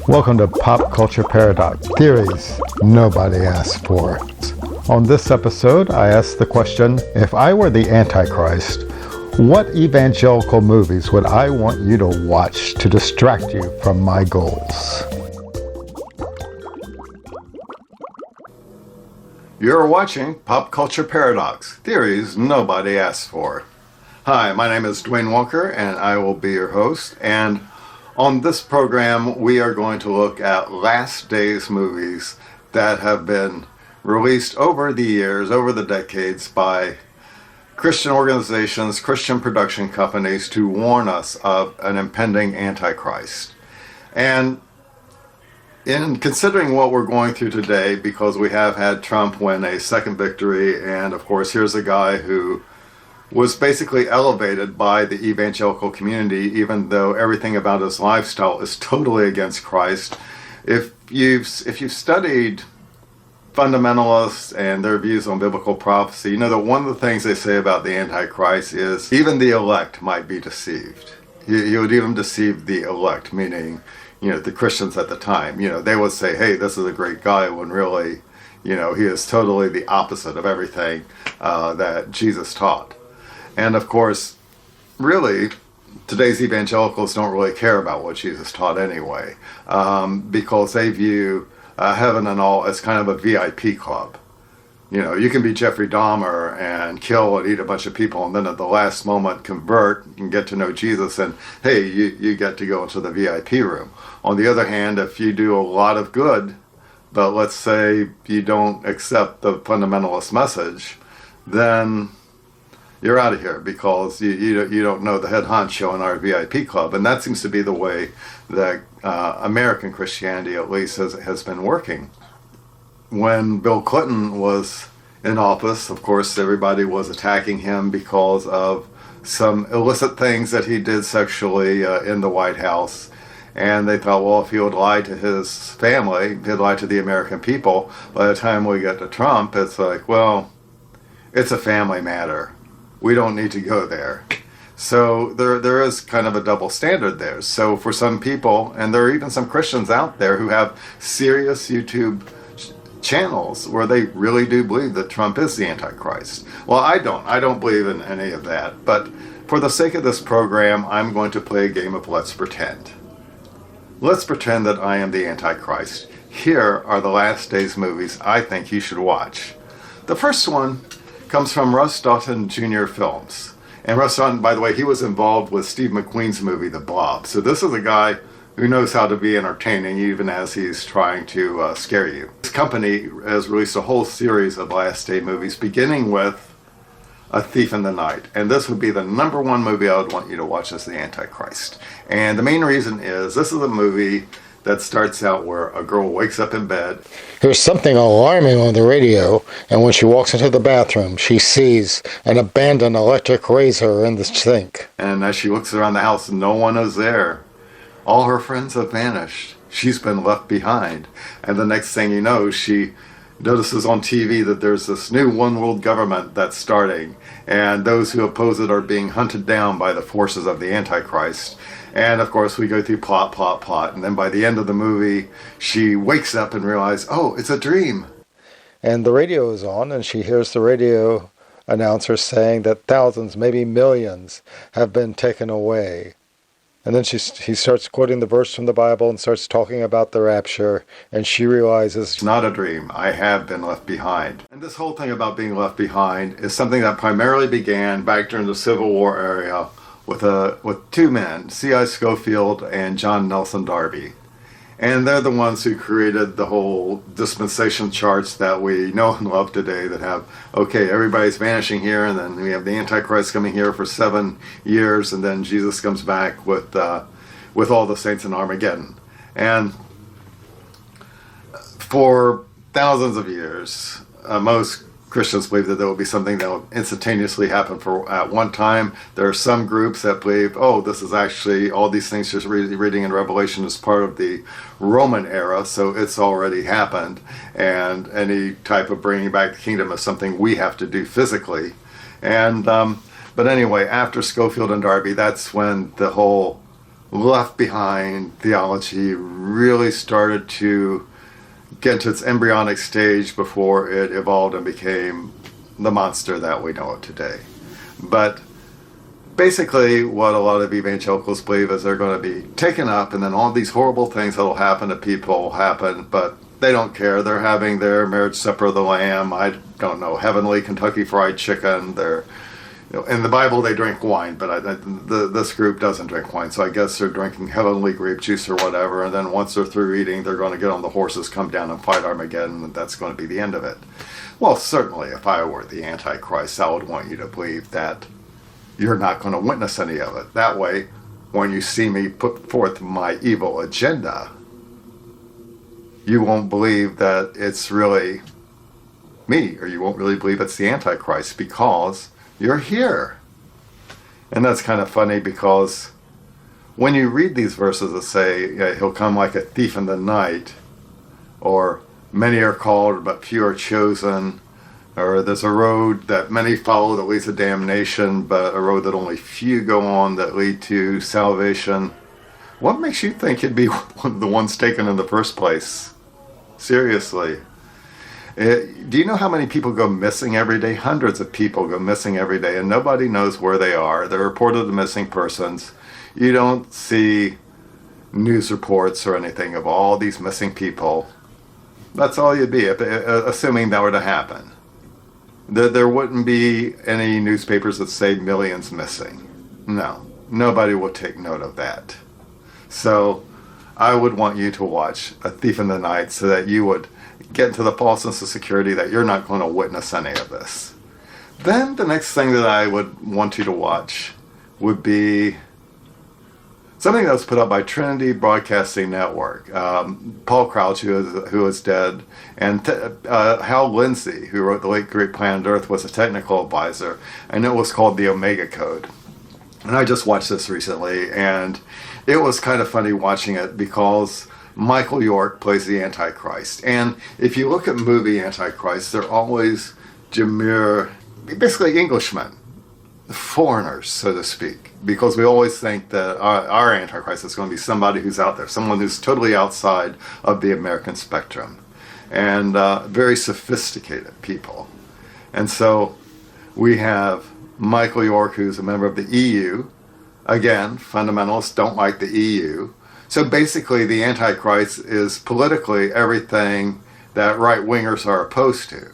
Welcome to Pop Culture Paradox, theories nobody asked for. On this episode, I asked the question, if I were the Antichrist, what evangelical movies would I want you to watch to distract you from my goals? You're watching Pop Culture Paradox, theories nobody asked for. Hi, my name is Dwayne Walker, and I will be your host, and on this program, we are going to look at last days movies that have been released over the years, over the decades, by Christian organizations, Christian production companies to warn us of an impending Antichrist. And in considering what we're going through today, because we have had Trump win a second victory, and of course, here's a guy who was basically elevated by the evangelical community, even though everything about his lifestyle is totally against Christ. If you've studied fundamentalists and their views on biblical prophecy, you know that one of the things they say about the Antichrist is even the elect might be deceived. He would even deceive the elect, meaning, you know, the Christians at the time. You know, they would say, hey, this is a great guy, when really, you know, he is totally the opposite of everything that Jesus taught. And of course, really, today's evangelicals don't really care about what Jesus taught anyway, because they view heaven and all as kind of a VIP club. You know, you can be Jeffrey Dahmer and kill and eat a bunch of people, and then at the last moment convert and get to know Jesus, and hey, you get to go into the VIP room. On the other hand, if you do a lot of good, but let's say you don't accept the fundamentalist message, then you're out of here, because you don't know the head honcho in our VIP club. And that seems to be the way that American Christianity, at least, has been working. When Bill Clinton was in office, of course, everybody was attacking him because of some illicit things that he did sexually in the White House. And they thought, well, if he would lie to his family, he'd lie to the American people. By the time we get to Trump, it's like, well, it's a family matter. We don't need to go there. So there is kind of a double standard there. So for some people, and there are even some Christians out there who have serious YouTube channels where they really do believe that Trump is the Antichrist. Well, I don't believe in any of that. But for the sake of this program, I'm going to play a game of let's pretend. Let's pretend that I am the Antichrist. Here are the last days movies I think you should watch. The first one comes from Russ Doughton Jr. Films. And Russ Doughton, by the way, he was involved with Steve McQueen's movie, The Blob. So this is a guy who knows how to be entertaining, even as he's trying to scare you. His company has released a whole series of last day movies, beginning with A Thief in the Night. And this would be the number one movie I would want you to watch as the Antichrist. And the main reason is, this is a movie that starts out where a girl wakes up in bed. There's something alarming on the radio, and when she walks into the bathroom, she sees an abandoned electric razor in the sink. And as she looks around the house, no one is there. All her friends have vanished. She's been left behind. And the next thing you know, she notices on TV that there's this new one world government that's starting, and those who oppose it are being hunted down by the forces of the Antichrist. And of course, we go through plot, and then by the end of the movie, she wakes up and realizes, oh, it's a dream. And the radio is on, and she hears the radio announcer saying that thousands, maybe millions, have been taken away. And then he starts quoting the verse from the Bible and starts talking about the rapture, and she realizes, it's not a dream, I have been left behind. And this whole thing about being left behind is something that primarily began back during the Civil War era, with two men, C.I. Scofield and John Nelson Darby. And they're the ones who created the whole dispensation charts that we know and love today, that have, okay, everybody's vanishing here, and then we have the Antichrist coming here for 7 years, and then Jesus comes back with all the saints in Armageddon. And for thousands of years, most Christians believe that there will be something that will instantaneously happen at one time. There are some groups that believe, oh, this is actually, all these things just reading in Revelation is part of the Roman era, so it's already happened. And any type of bringing back the kingdom is something we have to do physically. And but anyway, after Scofield and Darby, that's when the whole left behind theology really started to get to its embryonic stage before it evolved and became the monster that we know it today. But basically what a lot of evangelicals believe is they're going to be taken up, and then all these horrible things that will happen to people happen, but they don't care. They're having their marriage supper of the Lamb, I don't know, heavenly Kentucky Fried Chicken. They're, in the Bible they drink wine, but this group doesn't drink wine, so I guess they're drinking heavenly grape juice or whatever, and then once they're through eating, they're going to get on the horses, come down and fight Armageddon, and that's going to be the end of it. Well, certainly if I were the Antichrist, I would want you to believe that you're not going to witness any of it. That way, when you see me put forth my evil agenda, you won't believe that it's really me, or you won't really believe it's the Antichrist, because you're here. And that's kind of funny, because when you read these verses that say, yeah, he'll come like a thief in the night, or many are called but few are chosen, or there's a road that many follow that leads to damnation, but a road that only few go on that lead to salvation. What makes you think you'd be one of the ones taken in the first place? Seriously. Do you know how many people go missing every day? Hundreds of people go missing every day, and nobody knows where they are. They're reported as missing persons. You don't see news reports or anything of all these missing people. That's all you'd be, assuming that were to happen. There wouldn't be any newspapers that say millions missing. No, nobody will take note of that. So I would want you to watch A Thief in the Night so that you would get into the false sense of security that you're not going to witness any of this. Then the next thing that I would want you to watch would be something that was put up by Trinity Broadcasting Network. Paul Crouch, who is dead, and Hal Lindsey, who wrote The Late Great Planet Earth, was a technical advisor, and it was called the Omega Code. And I just watched this recently, and it was kind of funny watching it because Michael York plays the Antichrist. And if you look at movie Antichrist, they're always basically Englishmen, foreigners, so to speak, because we always think that our Antichrist is going to be somebody who's out there, someone who's totally outside of the American spectrum, and very sophisticated people. And so we have Michael York, who's a member of the EU. Again, fundamentalists don't like the EU. So basically the Antichrist is politically everything that right-wingers are opposed to.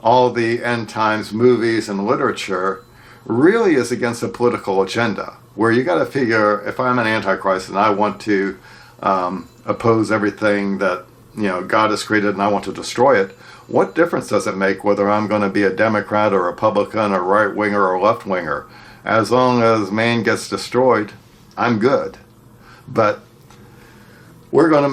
All the end times movies and literature really is against a political agenda, where you got to figure, if I'm an Antichrist and I want to oppose everything that God has created and I want to destroy it, what difference does it make whether I'm going to be a Democrat or Republican or right-winger or left-winger? As long as man gets destroyed, I'm good. But we're going to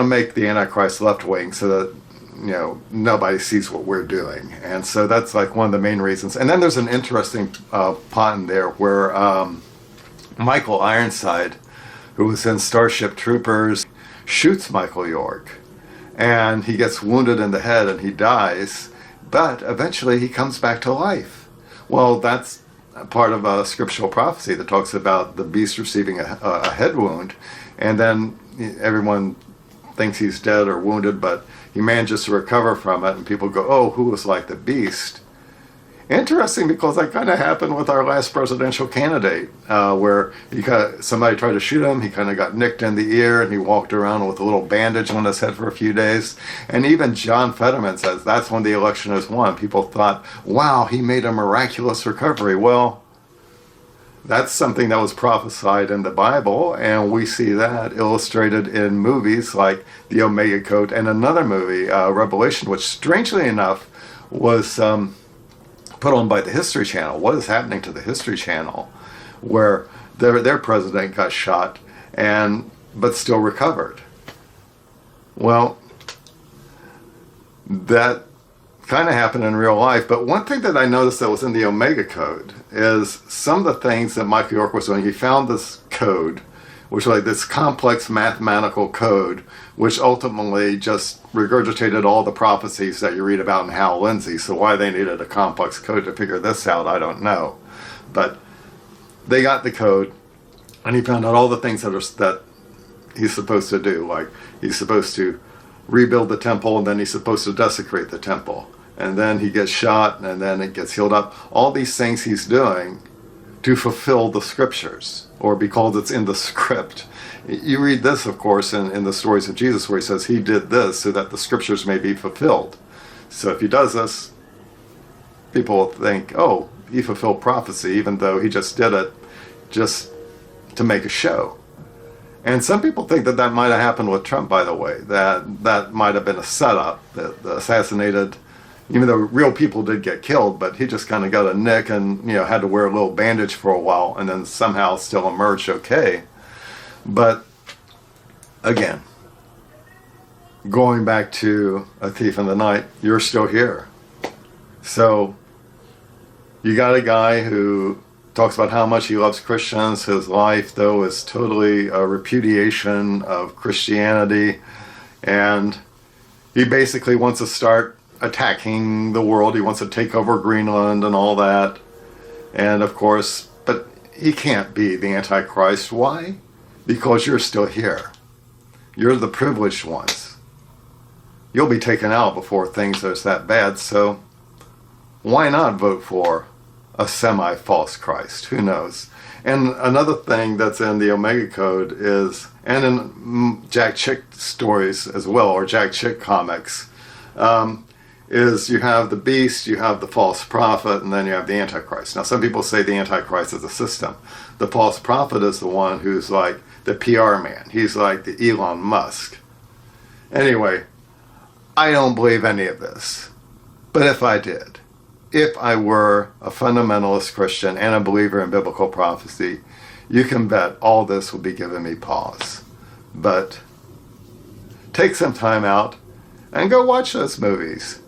make the Antichrist left-wing so that nobody sees what we're doing. And so that's like one of the main reasons. And then there's an interesting plot in there where Michael Ironside, who was in Starship Troopers, shoots Michael York, and he gets wounded in the head and he dies, but eventually he comes back to life. Well, that's part of a scriptural prophecy that talks about the beast receiving a head wound, and then everyone thinks he's dead or wounded, but he manages to recover from it, and people go, oh, who was like the beast? Interesting, because that kind of happened with our last presidential candidate, where somebody tried to shoot him, he kind of got nicked in the ear, and he walked around with a little bandage on his head for a few days. And even John Fetterman says that's when the election was won. People thought, wow, he made a miraculous recovery. Well, that's something that was prophesied in the Bible, and we see that illustrated in movies like The Omega Code and another movie, Revelation, which strangely enough was put on by the History Channel. What is happening to the History Channel, where their president got shot but still recovered? Well, that kind of happened in real life. But one thing that I noticed that was in the Omega Code is some of the things that Michael York was doing. He found this code, which was like this complex mathematical code, which ultimately just regurgitated all the prophecies that you read about in Hal Lindsey. So why they needed a complex code to figure this out, I don't know. But they got the code, And he found out all the things that he's supposed to do. Like, he's supposed to rebuild the temple, and then he's supposed to desecrate the temple. And then he gets shot, and then it gets healed up. All these things he's doing to fulfill the scriptures, or because it's in the script. You read this, of course, in the stories of Jesus, where he says he did this so that the scriptures may be fulfilled. So if he does this, people will think, oh, he fulfilled prophecy, even though he just did it just to make a show. And some people think that that might have happened with Trump, by the way, that might have been a setup, that assassinated, even though real people did get killed, but he just kind of got a nick and, had to wear a little bandage for a while and then somehow still emerged okay. But again, going back to A Thief in the Night, you're still here. So you got a guy who talks about how much he loves Christians. His life, though, is totally a repudiation of Christianity. And he basically wants to start attacking the world. He wants to take over Greenland and all that. And of course, but he can't be the Antichrist. Why? Because you're still here. You're the privileged ones. You'll be taken out before things are that bad. So why not vote for a semi-false Christ? Who knows? And another thing that's in the Omega Code is, and in Jack Chick stories as well, or Jack Chick comics, is you have the beast, you have the false prophet, and then you have the Antichrist. Now, some people say the Antichrist is a system. The false prophet is the one who's like the PR man. He's like the Elon Musk. Anyway, I don't believe any of this. But if I did, if I were a fundamentalist Christian and a believer in biblical prophecy, you can bet all this would be giving me pause. But take some time out and go watch those movies.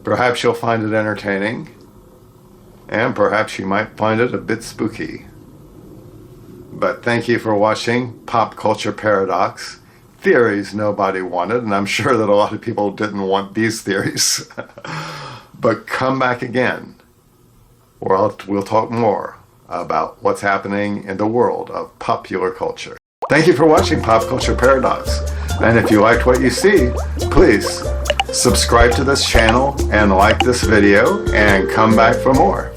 Perhaps you'll find it entertaining, and perhaps you might find it a bit spooky. But thank you for watching Pop Culture Paradox. Theories nobody wanted, and I'm sure that a lot of people didn't want these theories. But come back again, or we'll talk more about what's happening in the world of popular culture. Thank you for watching Pop Culture Paradox. And if you liked what you see, please subscribe to this channel and like this video and come back for more.